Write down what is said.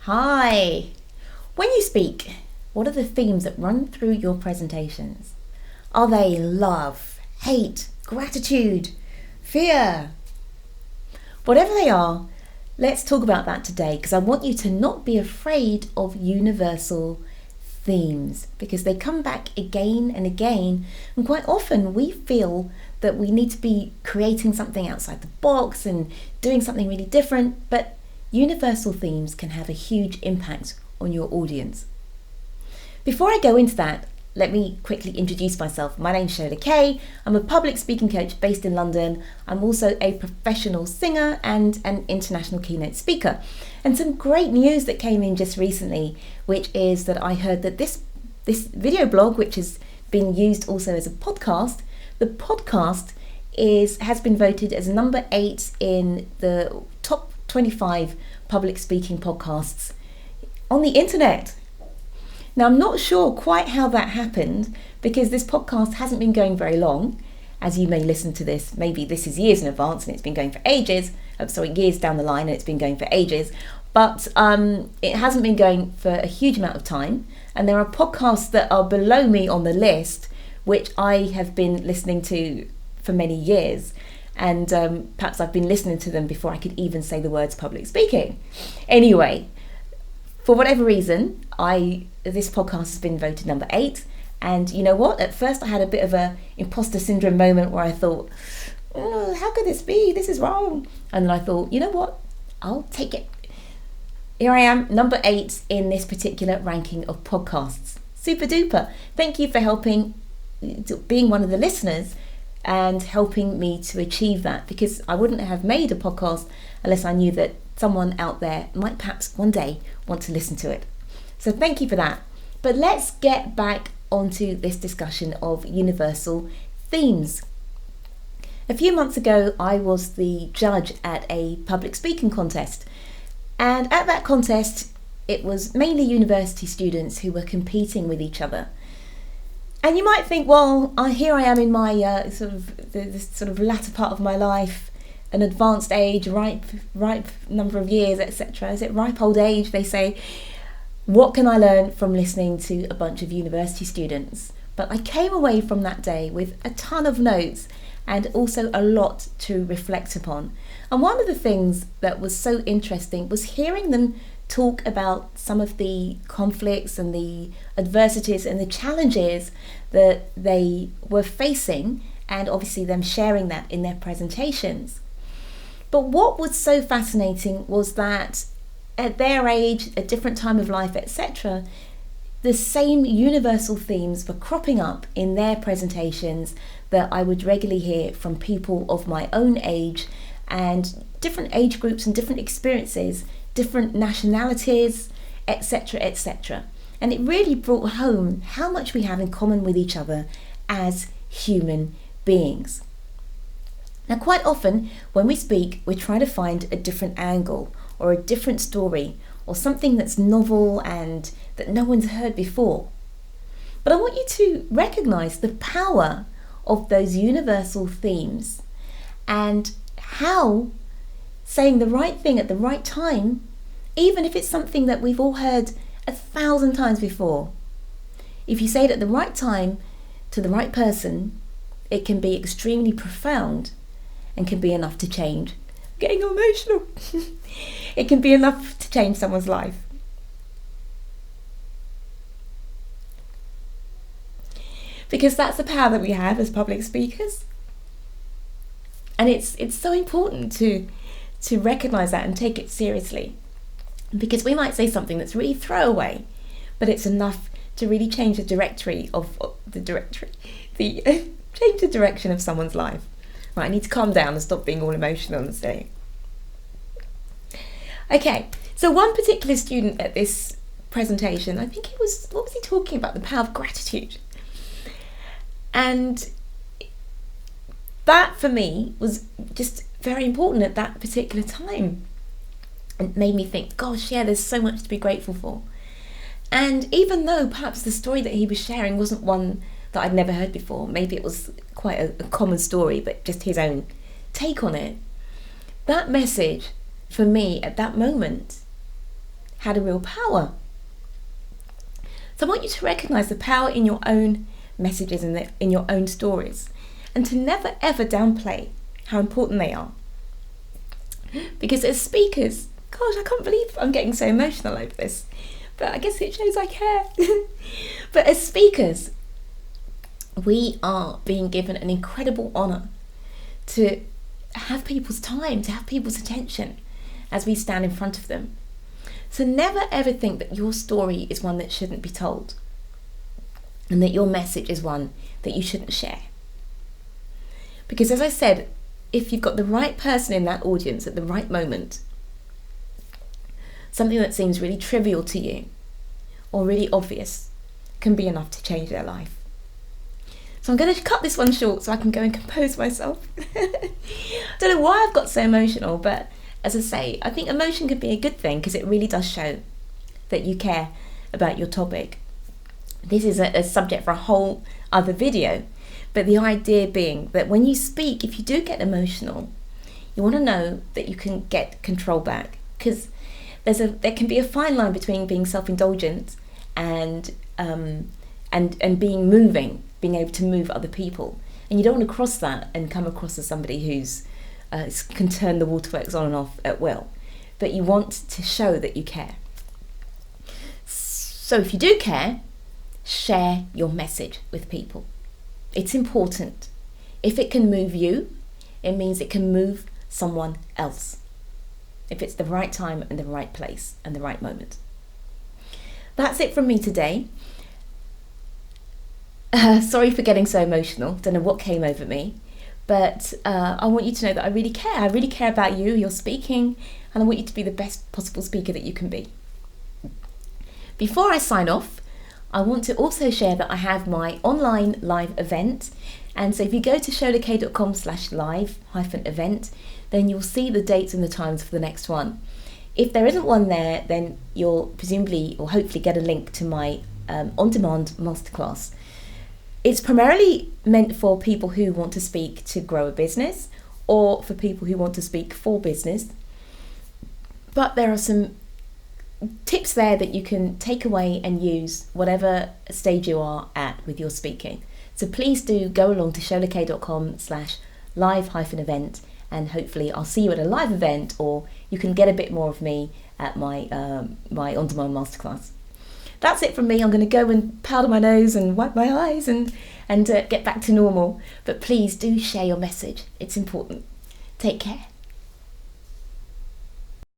Hi! When you speak, what are the themes that run through your presentations? Are they love, hate, gratitude, fear? Whatever they are, let's talk about that today because I want you to not be afraid of universal themes because they come back again and again, and quite often we feel that we need to be creating something outside the box and doing something really different, but universal themes can have a huge impact on your audience. Before I go into that, let me quickly introduce myself. My name's Shola Kaye. I'm a public speaking coach based in London. I'm also a professional singer and an international keynote speaker. And some great news that came in just recently, which is that I heard that this video blog, which has been used also as a podcast, the podcast has been voted as number 8 in the top 25 public speaking podcasts on the internet. Now, I'm not sure quite how that happened because this podcast hasn't been going very long. As you may listen to this, maybe this is years in advance and it's been going for ages. Years down the line and it's been going for ages. But it hasn't been going for a huge amount of time. And there are podcasts that are below me on the list, which I have been listening to for many years. And perhaps I've been listening to them before I could even say the words public speaking. Anyway, for whatever reason, this podcast has been voted number 8. And you know what? At first I had a bit of a imposter syndrome moment where I thought, how could this be? This is wrong. And then I thought, you know what? I'll take it. Here I am, number 8 in this particular ranking of podcasts. Super duper. Thank you for being one of the listeners and helping me to achieve that, because I wouldn't have made a podcast unless I knew that someone out there might perhaps one day want to listen to it. So thank you for that. But let's get back onto this discussion of universal themes. A few months ago, I was the judge at a public speaking contest. And at that contest, it was mainly university students who were competing with each other. And you might think, well, here I am in my this sort of latter part of my life, an advanced age, ripe number of years, etc. Is it ripe old age, they say? What can I learn from listening to a bunch of university students? But I came away from that day with a ton of notes and also a lot to reflect upon. And one of the things that was so interesting was hearing them talk about some of the conflicts and the adversities and the challenges that they were facing, and obviously them sharing that in their presentations. But what was so fascinating was that at their age, a different time of life, etc., the same universal themes were cropping up in their presentations that I would regularly hear from people of my own age and different age groups and different experiences, different nationalities, etc., etc. And it really brought home how much we have in common with each other as human beings. Now, quite often when we speak, we're trying to find a different angle or a different story or something that's novel and that no one's heard before. But I want you to recognize the power of those universal themes and how saying the right thing at the right time, even if it's something that we've all heard 1,000 times before, if you say it at the right time to the right person, it can be extremely profound and can be enough to change. I'm getting emotional. It can be enough to change someone's life. Because that's the power that we have as public speakers. And it's so important to recognise that and take it seriously. Because we might say something that's really throwaway, but it's enough to really change the change the direction of someone's life. Right, I need to calm down and stop being all emotional and silly. Okay, so one particular student at this presentation, I think what was he talking about? The power of gratitude. And that for me was just very important at that particular time. It made me think, gosh, yeah, there's so much to be grateful for. And even though perhaps the story that he was sharing wasn't one that I'd never heard before, maybe it was quite a common story, but just his own take on it, that message for me at that moment had a real power. So I want you to recognise the power in your own messages and in your own stories, and to never ever downplay how important they are. Because as speakers, gosh, I can't believe I'm getting so emotional over this, but I guess it shows I care. But as speakers, we are being given an incredible honour to have people's time, to have people's attention as we stand in front of them. So never ever think that your story is one that shouldn't be told, and that your message is one that you shouldn't share. Because as I said, if you've got the right person in that audience at the right moment, something that seems really trivial to you or really obvious can be enough to change their life. So I'm going to cut this one short so I can go and compose myself. I don't know why I've got so emotional, but as I say, I think emotion can be a good thing because it really does show that you care about your topic. This is a subject for a whole other video, but the idea being that when you speak, if you do get emotional, you want to know that you can get control back, because there can be a fine line between being self-indulgent and being moving, being able to move other people, and you don't want to cross that and come across as somebody who's can turn the waterworks on and off at will, but you want to show that you care. So if you do care, share your message with people. It's important. If it can move you, it means it can move someone else, if it's the right time and the right place and the right moment. That's it from me today. Sorry for getting so emotional. Don't know what came over me, but I want you to know that I really care. I really care about you, your speaking, and I want you to be the best possible speaker that you can be. Before I sign off, I want to also share that I have my online live event. And so if you go to sholakaye.com/live-event, then you'll see the dates and the times for the next one. If there isn't one there, then you'll presumably or hopefully get a link to my on-demand masterclass. It's primarily meant for people who want to speak to grow a business, or for people who want to speak for business. But there are some tips there that you can take away and use whatever stage you are at with your speaking. So please do go along to sholakaye.com/live-event, and hopefully I'll see you at a live event, or you can get a bit more of me at my on-demand masterclass. That's it from me. I'm going to go and powder my nose and wipe my eyes and get back to normal. But please do share your message. It's important. Take care.